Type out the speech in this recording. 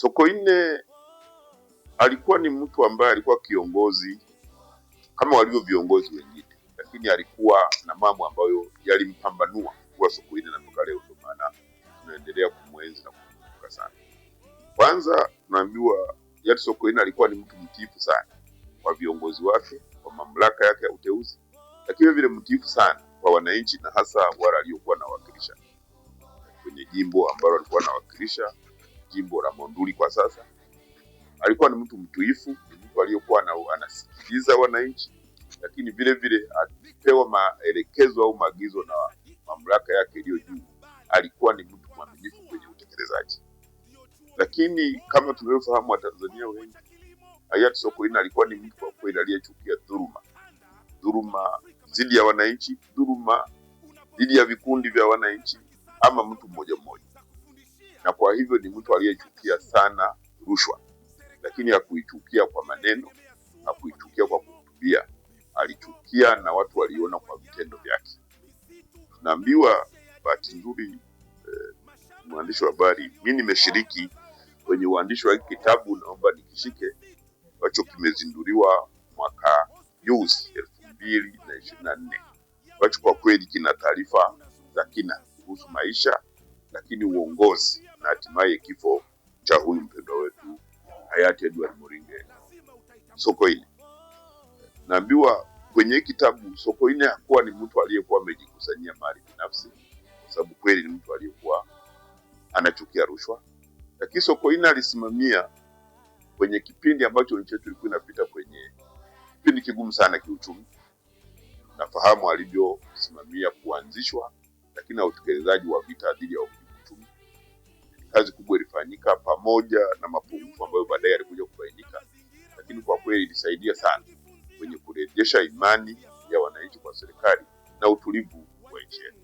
Sokoine alikuwa ni mtu ambaye alikuwa kiongozi kama walivyo viongozi wengine, lakini alikuwa na mambo ambayo yalimpambanua kuwa Sokoine na mpaka leo ndio maana tunaendelea kumwenzi na kumkumbuka sana. Kwanza tunaambiwa Sokoine alikuwa ni mtu mtiifu sana kwa viongozi wake, kwa mamlaka yake ya uteuzi, lakini vile mtiifu sana kwa wananchi na hasa wale aliokuwa anawakilisha kwenye jimbo ambalo alikuwa anawakilisha, jimbo la Monduli kwa sasa. Alikuwa ni mtu mtuifu, ni mtu aliyekuwa anasikiliza wananchi, lakini vile vile akipewa maelekezo au maagizo na mamlaka yake iliyo juu, alikuwa ni mtu mwaminifu kwenye utekelezaji. Lakini kama tunavyofahamu Watanzania wengi, hayati Sokoine alikuwa ni mtu kwa kweli aliyechukia dhuluma dhidi ya wananchi, dhuluma dhidi ya vikundi vya wananchi ama mtu mmoja mmoja. Na kwa hivyo ni mtu aliyechukia sana rushwa, lakini hakuichukia kwa maneno, hakuichukia kwa kuhutubia, alichukia na watu waliona kwa vitendo vyake. Tunaambiwa bahati nzuri, mwandishi wa habari, mimi nimeshiriki kwenye uandishi wa kitabu, naomba nikishike, ambacho kimezinduliwa mwaka juzi 2024, ambacho kwa kweli kina taarifa za kina kuhusu maisha, lakini uongozi na hatimaye kifo cha huyu mpendwa wetu hayati Edward Moringe Sokoine. Naambiwa kwenye kitabu Sokoine hakuwa ni mtu aliyekuwa amejikusanyia mali binafsi, kwa sababu kweli ni mtu aliyekuwa anachukia rushwa, lakini Sokoine alisimamia kwenye kipindi ambacho nchi yetu ilikuwa inapita kwenye kipindi kigumu sana kiuchumi. Nafahamu alivyosimamia kuanzishwa lakini na utekelezaji wa vita dhidi ya uchumi. Kazi kubwa ilifanyika pamoja na mapungufu ambayo baadaye yalikuja kubainika, lakini kwa kweli ilisaidia sana kwenye kurejesha imani ya wananchi kwa serikali na utulivu wa nchi yetu.